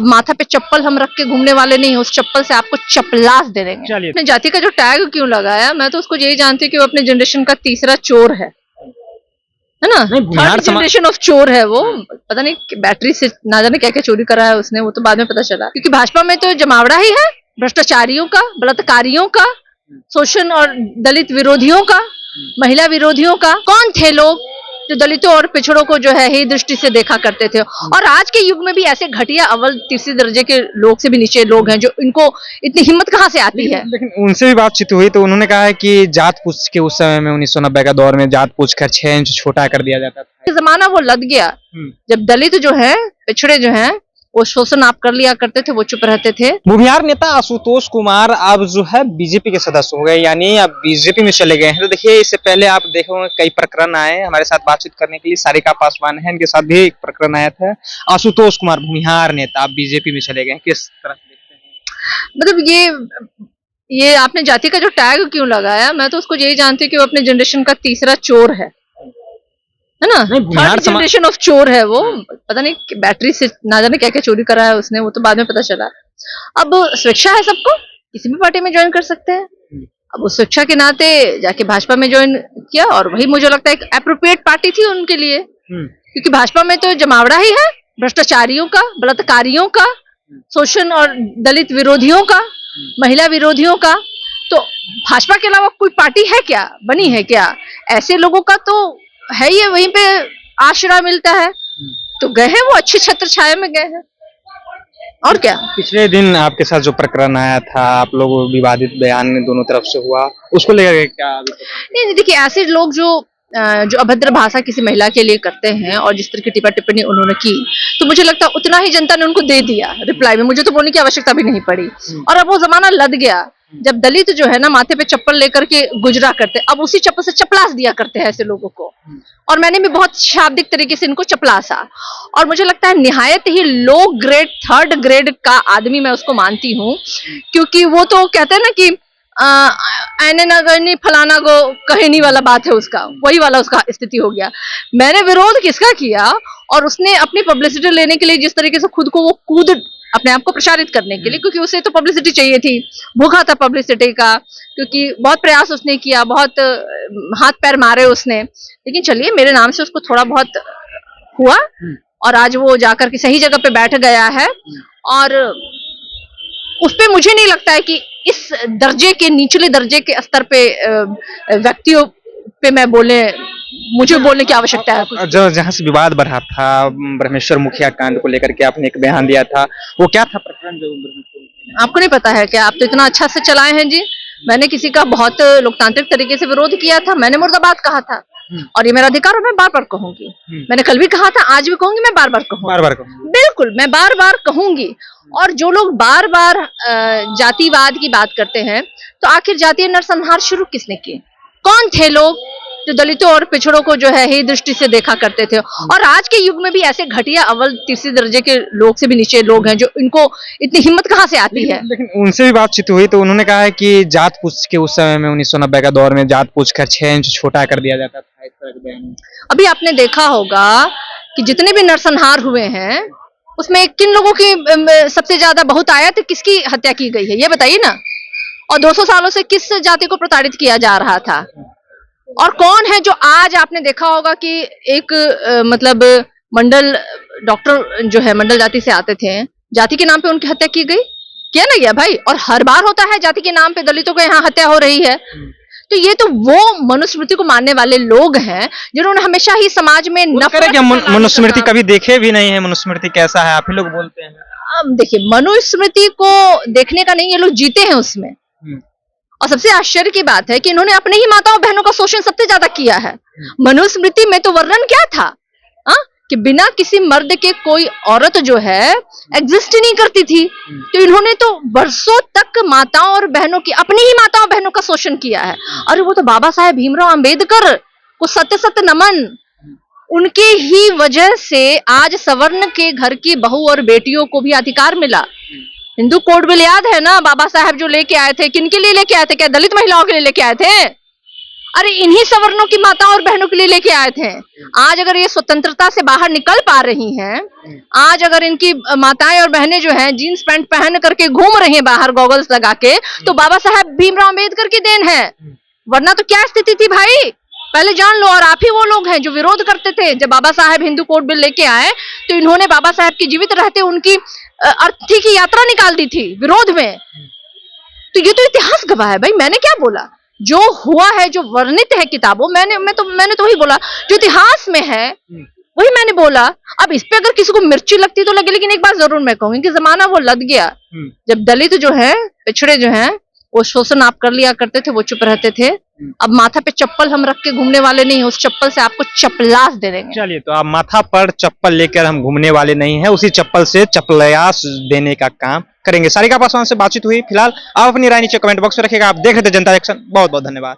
अब माथा पे चप्पल हम रख के घूमने वाले नहीं है, उस चप्पल से आपको चपलास दे देंगे। चलिए। अपने जाति का जो टैग क्यों लगाया, मैं तो उसको यही जानती हूँ कि वो अपने जनरेशन का तीसरा चोर है ना। नहीं, बिहार थर्ड जनरेशन ऑफ चोर है वो। पता नहीं बैटरी से ना जाने क्या क्या चोरी करा है उसने, वो तो बाद में पता चला। क्योंकि भाजपा में तो जमावड़ा ही है भ्रष्टाचारियों का, बलात्कारियों का, शोषण और दलित विरोधियों का, महिला विरोधियों का। कौन थे लोग जो दलितों और पिछड़ों को जो है ही दृष्टि से देखा करते थे? और आज के युग में भी ऐसे घटिया अव्वल तीसरे दर्जे के लोग से भी नीचे लोग हैं जो इनको इतनी हिम्मत कहाँ से आती है? लेकिन उनसे भी बातचीत हुई तो उन्होंने कहा है कि जात पूछ के उस समय में 1990 का दौर में जात पूछ कर 6 इंच छोटा कर दिया जाता था। जमाना वो लद गया जब दलित जो है, पिछड़े जो हैं, वो शोषण आप कर लिया करते थे, वो चुप रहते थे। बुभियार नेता आशुतोष कुमार अब जो है बीजेपी के सदस्य हो गए, यानी अब बीजेपी में चले गए हैं। तो देखिए, इससे पहले आप देखे होंगे कई प्रकरण आए हमारे साथ बातचीत करने के लिए। सारिका पासवान है, इनके साथ भी एक प्रकरण आया था। आशुतोष कुमार भूमिहार नेता अब बीजेपी में चले गए हैं, किस तरह से देखते हैं? मतलब ये आपने जाति का जो टैग क्यों लगाया, मैं तो उसको यही जानती हूँ कि वो अपने जनरेशन का तीसरा चोर है ना। थर्ड जनरेशन ऑफ चोर है वो। पता नहीं बैटरी से ना जाने क्या क्या चोरी करा है उसने, वो तो बाद में पता चला। अब स्वेच्छा है सबको, किसी भी पार्टी में ज्वाइन कर सकते हैं। अब उस स्वेच्छा के नाते जाके भाजपा में ज्वाइन किया, और वही मुझे लगता है एक एप्रोप्रिएट पार्टी थी उनके लिए। क्योंकि भाजपा में तो जमावड़ा ही है भ्रष्टाचारियों का, बलात्कारियों का, शोषण और दलित विरोधियों का, महिला विरोधियों का। तो भाजपा के अलावा कोई पार्टी है क्या, बनी है क्या? ऐसे लोगों का तो है ही, वहीं पे आश्रय मिलता है। तो गए हैं वो, अच्छी छत्र छाया में गए हैं, और क्या। पिछले दिन आपके साथ जो प्रकरण आया था, आप लोग विवादित बयान दोनों तरफ से हुआ, उसको लेकर क्या? नहीं, देखिए, ऐसे लोग जो अभद्र भाषा किसी महिला के लिए करते हैं और जिस तरह की टिप्पणी टिप्पणी उन्होंने की, तो मुझे लगता है उतना ही जनता ने उनको दे दिया रिप्लाई में। मुझे तो बोलने की आवश्यकता भी नहीं पड़ी। और अब वो जमाना लद गया जब दलित जो है ना माथे पे चप्पल लेकर के गुजरा करते, अब उसी चप्पल से चपलास दिया करते हैं ऐसे लोगों को। और मैंने भी बहुत शाब्दिक तरीके से इनको चपलासा। और मुझे लगता है निहायत ही लो ग्रेड, थर्ड ग्रेड का आदमी मैं उसको मानती हूँ। क्योंकि वो तो कहते हैं ना कि आने ना गनी फलाना को कहनी वाला बात है उसका, वही वाला उसका स्थिति हो गया। मैंने विरोध किसका किया, और उसने अपनी पब्लिसिटी लेने के लिए जिस तरीके से खुद को वो कूद, अपने आप को प्रचारित करने के लिए, क्योंकि उसे तो पब्लिसिटी चाहिए थी, भूखा था पब्लिसिटी का। क्योंकि बहुत प्रयास उसने किया, बहुत हाथ पैर मारे उसने, लेकिन चलिए मेरे नाम से उसको थोड़ा बहुत हुआ, और आज वो जाकर के सही जगह पे बैठ गया है। और उस पे मुझे नहीं लगता है कि इस दर्जे के, निचले दर्जे के स्तर पे व्यक्तियों पे मुझे बोलने की आवश्यकता है। जहाँ से विवाद बढ़ा था ब्रह्मेश्वर मुखिया कांड को लेकर के आपने एक बयान दिया था, वो क्या था प्रकरण? जो आपको नहीं पता है क्या? आप तो इतना अच्छा से चलाए हैं जी। मैंने किसी का बहुत लोकतांत्रिक तरीके से विरोध किया था, मैंने मुर्दाबाद कहा था, और ये मेरा अधिकार, और मैं बार बार कहूंगी। मैंने कल भी कहा था, आज भी कहूंगी, मैं बार बार कहूंगी, बिल्कुल मैं बार बार कहूंगी। और जो लोग बार बार जातिवाद की बात करते हैं, तो आखिर जातीय नरसंहार शुरू किसने किए? कौन थे लोग जो दलितों और पिछड़ों को जो है ही दृष्टि से देखा करते थे? और आज के युग में भी ऐसे घटिया अव्वल तीसरे दर्जे के लोग से भी नीचे लोग हैं जो इनको इतनी हिम्मत कहाँ से आती है? लेकिन उनसे भी बातचीत हुई तो उन्होंने कहा है कि जात पूछ के उस समय में 1990 का दौर में जात पूछ कर 6 इंच छोटा कर दिया जाता था, इस तरह के बयान। अभी आपने देखा होगा कि जितने भी नरसंहार हुए हैं, उसमें किन लोगों की सबसे ज्यादा बहुतायत किसकी हत्या की गई है, ये बताइए ना। और 200 सालों से किस जाति को प्रताड़ित किया जा रहा था? और कौन है जो आज आपने देखा होगा कि एक मतलब मंडल डॉक्टर जो है मंडल जाति से आते थे, जाति के नाम पे उनकी हत्या की गई, क्या ना गया भाई? और हर बार होता है जाति के नाम पे दलितों को यहाँ हत्या हो रही है। तो ये तो वो मनुस्मृति को मानने वाले लोग हैं जिन्होंने हमेशा ही समाज में नफरत। मनुस्मृति कभी देखे भी नहीं है, मनुस्मृति कैसा है आप ही लोग बोलते हैं। अब देखिए, मनुस्मृति को देखने का नहीं, ये लोग जीते हैं उसमें। और सबसे आश्चर्य की बात है कि इन्होंने अपने ही माताओं बहनों का शोषण सबसे ज्यादा किया है। मनुस्मृति में तो वर्णन क्या था, कि बिना किसी मर्द के कोई औरत जो है एग्जिस्ट ही नहीं करती थी। तो इन्होंने तो वर्षों तक माताओं और बहनों की, अपनी ही माताओं बहनों का शोषण किया है। अरे वो तो बाबा साहेब भीमराव अंबेडकर को सत्य सत्य नमन, उनके ही वजह से आज सवर्ण के घर की बहू और बेटियों को भी अधिकार मिला। हिंदू कोड बिल याद है ना, बाबा साहब जो लेके आए थे, किन के लिए लेके आए थे? क्या दलित महिलाओं के लिए लेके आए थे? अरे इन्हीं सवर्णों की माताओं और बहनों के लिए लेके आए थे। आज अगर ये स्वतंत्रता से बाहर निकल पा रही हैं, आज अगर इनकी माताएं और बहनें जो हैं जीन्स पैंट पहन करके घूम रही हैं बाहर गॉगल्स लगा के, तो बाबा साहब भीमराव अम्बेडकर की देन है। वरना तो क्या स्थिति थी भाई, पहले जान लो। और आप ही वो लोग हैं जो विरोध करते थे जब बाबा साहब हिंदू कोड बिल लेके आए, तो इन्होंने बाबा साहब की जीवित रहते उनकी अर्थी की यात्रा निकाल दी थी विरोध में। तो ये तो इतिहास गवाह है भाई, मैंने क्या बोला, जो हुआ है, जो वर्णित है किताबों, मैंने तो वही बोला, जो इतिहास में है वही मैंने बोला। अब इस पे अगर किसी को मिर्ची लगती तो लगे, लेकिन एक बात जरूर मैं कहूंगी कि जमाना वो लद गया जब दलित जो है, पिछड़े जो हैं, वो शोषण आप कर लिया करते थे, वो चुप रहते थे। अब माथा पे चप्पल हम रख के घूमने वाले नहीं है, उस चप्पल से आपको चपलास दे देंगे। चलिए, तो आप माथा पर चप्पल लेकर हम घूमने वाले नहीं हैं, उसी चप्पल से चपलयास देने का काम करेंगे। सारिका पासवान से बातचीत हुई। फिलहाल आप अपनी राय नीचे कमेंट बॉक्स में रखिएगा। आप देख रहे थे जनता एक्शन। बहुत बहुत धन्यवाद।